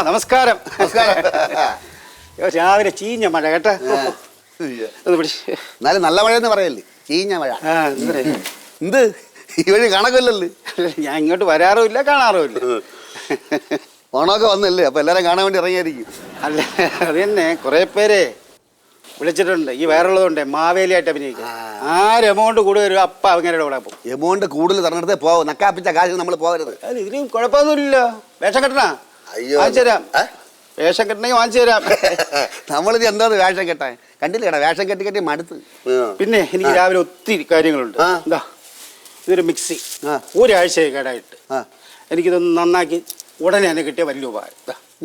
നമസ്കാരം. രാവിലെ ചീഞ്ഞ മഴ കേട്ടാ. എന്നാലും നല്ല മഴ എന്ന് പറയല്ലേ, ചീഞ്ഞ മഴ. എന്ത് ഈ വഴി കണക്കല്ലല്ലേ? ഞാൻ ഇങ്ങോട്ട് വരാറുമില്ല, കാണാറുമില്ല. ഓണമൊക്കെ വന്നല്ലേ, അപ്പൊ എല്ലാരും കാണാൻ വേണ്ടി ഇറങ്ങിയായിരിക്കും. അല്ല, അത് തന്നെ കുറെ പേരെ വിളിച്ചിട്ടുണ്ട്. ഈ വേറുള്ളതുകൊണ്ട് മാവേലിയായിട്ട് അഭിനയിക്കും. ആര് എമൗണ്ട് കൂടുതൽ വരും അപ്പ അവങ്ങളുടെ കൂടെ പോകും. എമൗണ്ട് കൂടുതൽ തന്നിടത്തേ പോവും. നക്കാപ്പിച്ച കാശ് നമ്മൾ പോകരുത്. ഇതിനും കുഴപ്പമൊന്നുമില്ലല്ലോ. വേഷം കെട്ടണ വാങ്ങിച്ചു തരാം. വേഷം കെട്ടണമെങ്കിൽ വാങ്ങിച്ചു തരാം. നമ്മളിത് എന്താ വേഷം കെട്ടാൻ കണ്ടില്ലേടാ, വേഷം കെട്ടി കെട്ടി മടുത്ത്. പിന്നെ എനിക്ക് രാവിലെ ഒത്തിരി കാര്യങ്ങളുണ്ട്. എന്താ, ഇതൊരു മിക്സി ഒരാഴ്ചയായി കേടായിട്ട്. എനിക്കിതൊന്ന് നന്നാക്കി ഉടനെ തന്നെ കിട്ടിയ വലിയ ഉപകാരം.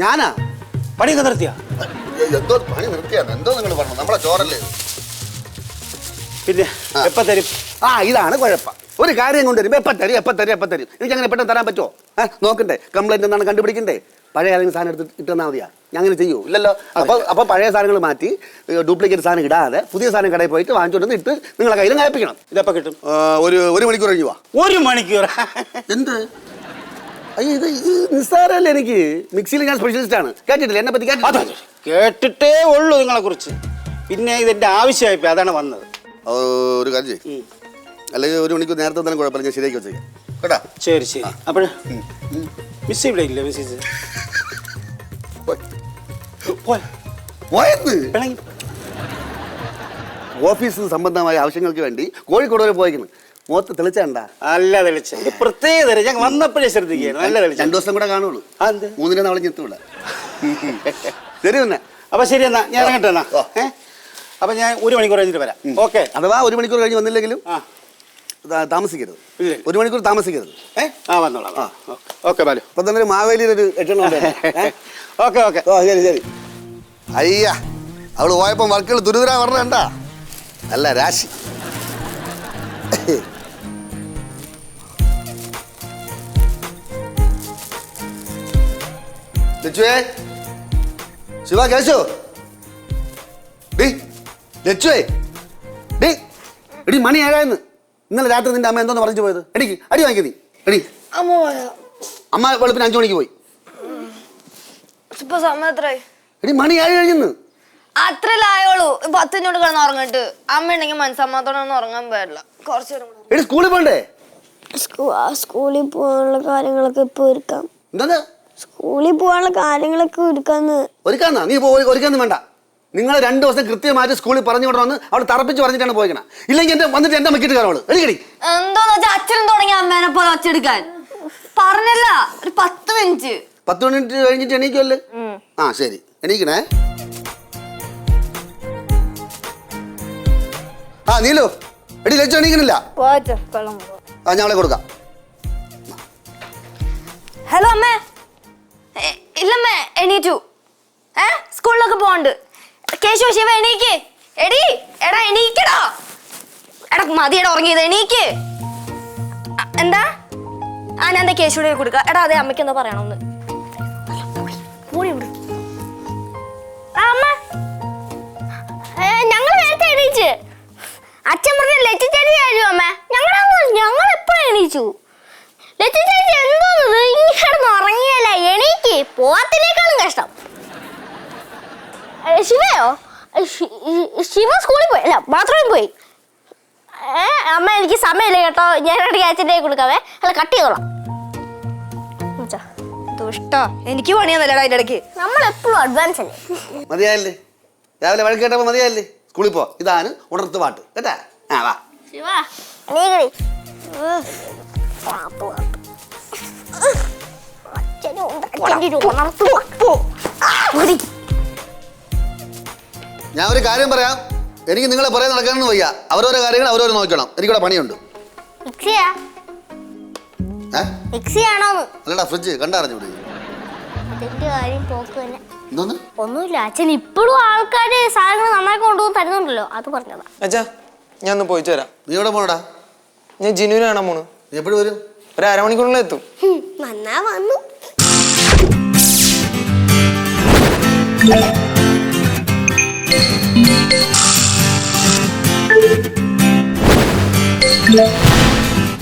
ഞാനാ പണിയൊക്കെ നിർത്തിയാ? എന്തോ പണി നിർത്തിയാണ്, എന്തോ നിങ്ങൾ പറഞ്ഞു, നമ്മളെ ചോറല്ലേ. പിന്നെ എപ്പ തരും? ഇതാണ് കുഴപ്പം. ഒരു കാര്യം കൊണ്ടുവരും എപ്പം തരും. എനിക്ക് അങ്ങനെ പെട്ടെന്ന് തരാൻ പറ്റുമോ? നോക്കണ്ടേ, കംപ്ലൈന്റ് എന്താണ് കണ്ടുപിടിക്കണ്ടേ? പഴയ ഏതെങ്കിലും സാധനം എടുത്ത് ഇട്ടെന്നാ മതിയാ? ഞാൻ അങ്ങനെ ചെയ്യൂ ഇല്ലല്ലോ. അപ്പൊ പഴയ സാധനങ്ങൾ മാറ്റി ഡ്യൂപ്ലിക്കേറ്റ് സാധനം ഇടാതെ പുതിയ സാധനം കടയിൽ പോയിട്ട് വാങ്ങിച്ചോണ്ട് ഇട്ട് നിങ്ങളെ കയ്യിൽ നയിപ്പിക്കണം. ഇതെപ്പോ കിട്ടും? ഒരു മണിക്കൂർ കഴിഞ്ഞു വാ. 1 മണിക്കൂർ? എന്ത് ഇത് നിസ്സാരല്ലേ? എനിക്ക് മിക്സിയിൽ ഞാൻ സ്പെഷ്യലിസ്റ്റ് ആണ്. കേട്ടിട്ടില്ല എന്നെ പറ്റി? കേട്ടിട്ടേ ഉള്ളൂ നിങ്ങളെ കുറിച്ച്. പിന്നെ ഇതെന്റെ ആവശ്യമായിപ്പോ അതാണ് വന്നത്. ഒരു കാര്യം ചെയ്യും, അല്ലെങ്കിൽ 1 മണിക്കൂർ നേരത്തെ തന്നെ കുഴപ്പമില്ല, ഞാൻ ശരിയാക്കി വെച്ചേക്കാം കേട്ടാ. ശരി ശരി. അപ്പോഴ മിസ് ഇവിടെ ഇല്ല? മിസ് ഓഫീസ് സംബന്ധമായ ആവശ്യങ്ങൾക്ക് വേണ്ടി കോഴിക്കോട് വരെ പോയേക്കുന്നു. മുഖത്ത് തെളിച്ചണ്ട? നല്ല തെളിച്ച, പ്രത്യേക ഞാൻ വന്നപ്പോഴേ ശ്രദ്ധിക്കുകയാണ്. നല്ല തെളിച്ച. 2 ദിവസം കൂടെ കാണുള്ളൂ. 3 നാളെ ഞെത്തൂടെ? ശരി തന്നെ. അപ്പൊ ശരി എന്നാ ഞാൻ ഇറങ്ങട്ടെ എന്നാ. അപ്പൊ ഞാൻ 1 മണിക്കൂർ കഴിഞ്ഞിട്ട് വരാം. ഓക്കെ. അഥവാ 1 മണിക്കൂർ കഴിഞ്ഞ് വന്നില്ലെങ്കിലും താമസിക്കരുത്. 1 മണിക്കൂർ താമസിക്കരുത്. വന്നോളാം. ഓക്കെ ബാലു. അപ്പൊ തന്നെ മാവേലിയിലൊരു എട്ടെണ്ണം. Okay okay. ശരി ശരി. അയ്യ, അവള് പോയപ്പോ വർക്കുകൾ ദുരിതരാ പറഞ്ഞ അല്ല രാശി. ശിവ കേശു, എടി മണി 7 ഇന്നലെ രാത്രി നിന്റെ അമ്മ എന്തോന്ന് പറഞ്ഞു പോയത്? എടിക്ക് അടി വാങ്ങിക്ക നീ. എടി അമ്മ വെളുപ്പിന് 5 മണിക്ക് പോയി. എടി മണി 7 കഴിഞ്ഞു. അത്രല്ലായോളൂ. 10 മിനിറ്റ് കിടന്ന് ഉറങ്ങിട്ട് അമ്മ ഉണ്ടെങ്കിൽ മനസ്സമ്മത്തോടെ ഒന്നും ഉറങ്ങാൻ പറ്റില്ല. കുറച്ചു നേരം. എടി സ്കൂളിൽ പോണ്ടേ? സ്കൂളിൽ പോകാനുള്ള കാര്യങ്ങളൊക്കെ ഇപ്പൊ ഒരുക്കാം. എന്താ? സ്കൂളിൽ പോകാനുള്ള കാര്യങ്ങളൊക്കെ ഒരുക്കാന്നാ? നീ ഒരുക്കാന്നും വേണ്ട. നിങ്ങൾ 2 ദിവസം കൃത്യമായിട്ട് സ്കൂളിൽ പറഞ്ഞു വിടണമെന്ന് അവൾ തറപ്പിച്ച് പറഞ്ഞിട്ടാണ് പോയിക്കണം. ഇല്ലെങ്കിൽ എന്റെ വന്നിട്ട് എന്റെ മക്കിട്ട് കയറവള്. എടിക്കടി എന്തോന്ന് വെച്ചാൽ അച്ഛനും തുടങ്ങി അമ്മേനെ പോലെ ഒച്ചെടുക്കാൻ പറഞ്ഞല്ല. ഒരു 10 മിനിറ്റ് 10 മിനിറ്റ് കഴിഞ്ഞിട്ട് എണീക്കുമല്ലേ? ശരി എണീക്കണേ. നീലു, എടി ലച്ചു എണീക്കണില്ല. ഞാൻ അവളെ കൊടുക്കാം. ഹലോ അമ്മേ. ഇല്ലമ്മേ, എണീറ്റു. സ്കൂളിലൊക്കെ പോണ്ട്. കേശു, ശിവ എണീക്ക്. എടാ എണീക്കടാ. എടാ മതിയെടാ ഉറങ്ങിയത്, എണീക്ക്. എന്താ? ഞാൻ എന്താ കേശുവിടെ കൊടുക്ക. എടാ അതെ, അമ്മയ്ക്ക് എന്താ പറയണമെന്ന്. ഞങ്ങൾ നേരത്തെ എണീച്ച്. അച്ഛൻ പറഞ്ഞ ലച്ചു ചേച്ചി ആയിരുന്നു അമ്മേ. ഞങ്ങൾ എപ്പോഴും എണീച്ചു. ലച്ചു ചേച്ചി എന്തോന്നത് ഇങ്ങനെ ഉറങ്ങിയല്ല? എണീക്ക്. പോവാത്തിനേക്കാളും കഷ്ടം. ശിവയോ? ശിവ സ്കൂളിൽ പോയി, അല്ല ബാത്റൂമിൽ പോയി. അമ്മ എനിക്ക് സമയമില്ല കേട്ടോ. ഞാൻ അച്ഛൻ്റെ കൊടുക്കാവേ. അല്ല കട്ട് ചെയ്തോളാം. ദുഷ്ടോ, എനിക്ക് പണിയൊന്നുമല്ലടാ അതിൻ്റെ ഇടയ്ക്ക്. നമ്മളെപ്പോഴും അഡ്വാൻസ് അല്ലേ? മതിയായല്ലേ? രാവിലെ വഴക്ക് കേട്ടപ്പോ മതിയായല്ലേ? സ്കൂളിൽ പോ. ഇതാണ് ഉണർത്ത് പാട്ട് കേട്ടാ. വാ ശിവ, എണീക്കടി. ഞാൻ ഒരു കാര്യം പറയാം. എനിക്ക് നിങ്ങളെ പറയാൻ നടക്കാനൊന്നും വയ്യ. അവരോരോ കാര്യങ്ങൾ അവരോരോ നോക്കണം. എനിക്കിവിടെ പണിയുണ്ട്. അല്ലടാ ഫ്രിഡ്ജ് കണ്ടറിഞ്ഞൂടെ? ഒന്നുമില്ല, അച്ഛൻ ഇപ്പോഴും ആൾക്കാര് സാധനങ്ങൾ നന്നായി കൊണ്ടുപോകും തരുന്നുണ്ടല്ലോ, അത് പറഞ്ഞതാ. അച്ഛാ ഞാൻ ഒന്ന് പോയിട്ട് വരാം. നീ എവിടെ പോണടാ? ഞാൻ ജിനുവിനെ കാണാൻ പോണു. നീ എപ്പോഴും വരും? ഒരു 1/2 മണിക്കൂറിനുള്ളിൽ എത്തും. വന്നാ വന്നു. Yeah.